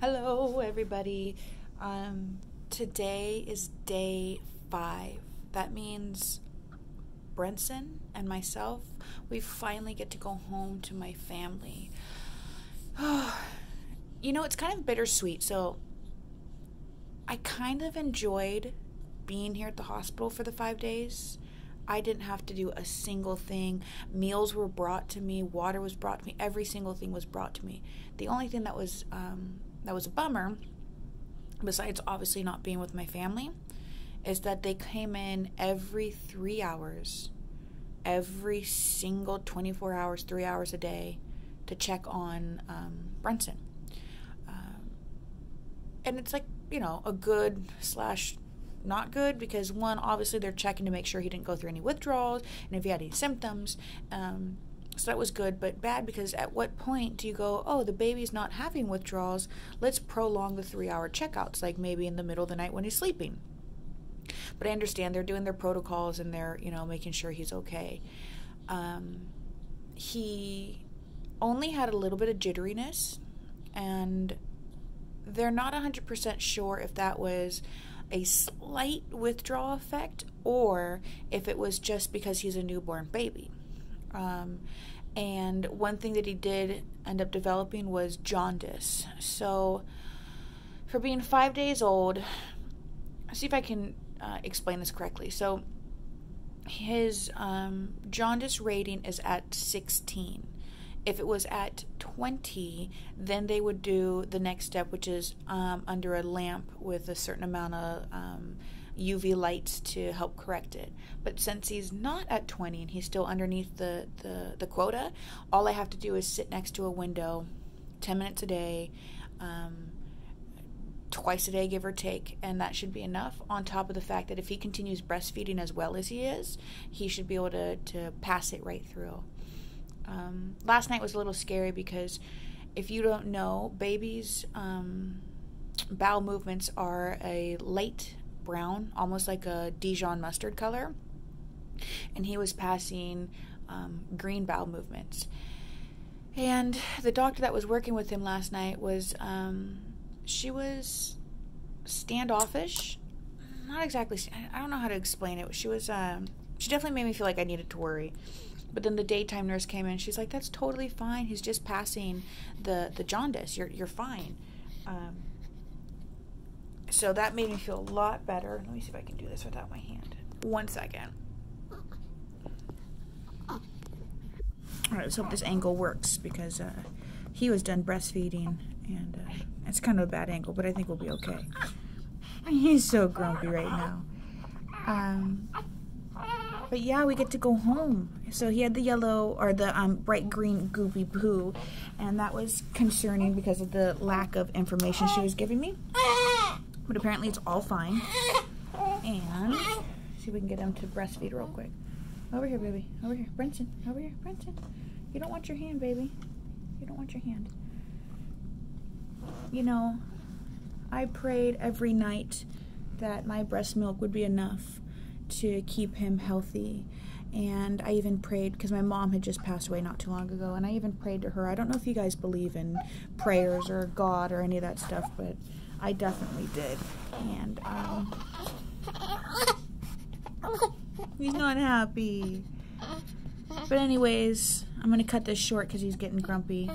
Hello, everybody. Today is day 5. That means Brenson and myself, we finally get to go home to my family. It's kind of bittersweet. So I kind of enjoyed being here at the hospital for the 5 days. I didn't have to do a single thing. Meals were brought to me, water was brought to me, every single thing was brought to me. The only thing that was a bummer, besides obviously not being with my family, is that they came in every 3 hours, every single 24 hours, 3 hours a day to check on Brenson. And it's like, a good slash not good, because one, obviously they're checking to make sure he didn't go through any withdrawals and if he had any symptoms. So that was good, but bad because at what point do you go, oh, the baby's not having withdrawals, let's prolong the 3-hour checkouts, like maybe in the middle of the night when he's sleeping. But I understand they're doing their protocols and they're, making sure he's okay. He only had a little bit of jitteriness, and they're not 100% sure if that was a slight withdrawal effect or if it was just because he's a newborn baby. And one thing that he did end up developing was jaundice. So for being 5 days old, let's see if I can explain this correctly. So his jaundice rating is at 16. If it was at 20, then they would do the next step, which is under a lamp with a certain amount of UV lights to help correct it. But since he's not at 20 and he's still underneath the quota, all I have to do is sit next to a window 10 minutes a day, twice a day, give or take, and that should be enough, on top of the fact that if he continues breastfeeding as well as he is, he should be able to pass it right through. Last night was a little scary because if you don't know, babies' bowel movements are a light brown, almost like a Dijon mustard color, and he was passing green bowel movements. And the doctor that was working with him last night was, she was standoffish. Not exactly, I don't know how to explain it. She was, she definitely made me feel like I needed to worry. But then the daytime nurse came in. She's like, "That's totally fine. He's just passing the jaundice. You're fine." So that made me feel a lot better. Let me see if I can do this without my hand. 1 second. All right, let's hope this angle works, because he was done breastfeeding, and it's kind of a bad angle, but I think we'll be okay. He's so grumpy right now. But yeah, we get to go home. So he had the yellow, or the bright green goopy poo, and that was concerning because of the lack of information she was giving me. But apparently it's all fine. And see if we can get him to breastfeed real quick. Over here, baby. Over here. Brenson. Over here. Brenson. You don't want your hand, baby. You don't want your hand. I prayed every night that my breast milk would be enough to keep him healthy. And I even prayed, because my mom had just passed away not too long ago, and I even prayed to her. I don't know if you guys believe in prayers or God or any of that stuff, but I definitely did. And he's not happy. But anyways, I'm going to cut this short because he's getting grumpy.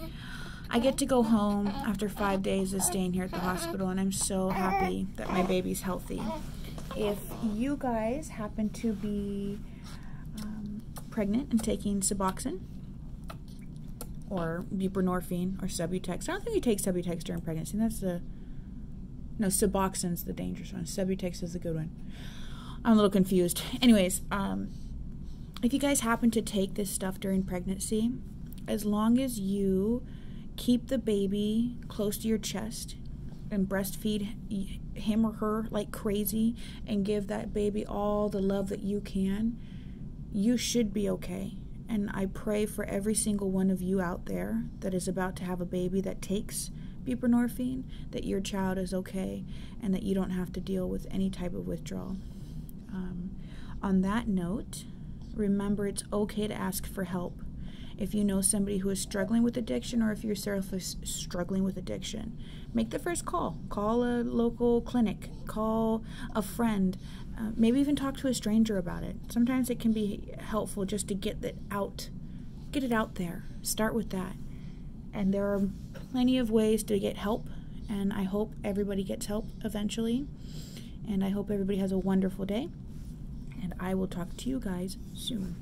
I get to go home after 5 days of staying here at the hospital, and I'm so happy that my baby's healthy. If you guys happen to be pregnant and taking Suboxone or buprenorphine or Subutex, I don't think you take Subutex during pregnancy. No, Suboxone's the dangerous one. Subutex is the good one. I'm a little confused. Anyways, if you guys happen to take this stuff during pregnancy, as long as you keep the baby close to your chest and breastfeed him or her like crazy and give that baby all the love that you can, you should be okay. And I pray for every single one of you out there that is about to have a baby that takes buprenorphine, that your child is okay and that you don't have to deal with any type of withdrawal. On that note, remember, it's okay to ask for help. If you know somebody who is struggling with addiction, or if yourself is struggling with addiction, make the first call. Call a local clinic. Call a friend. Maybe even talk to a stranger about it. Sometimes it can be helpful just to get it out there. Start with that. And there are plenty of ways to get help, and I hope everybody gets help eventually. And I hope everybody has a wonderful day, and I will talk to you guys soon.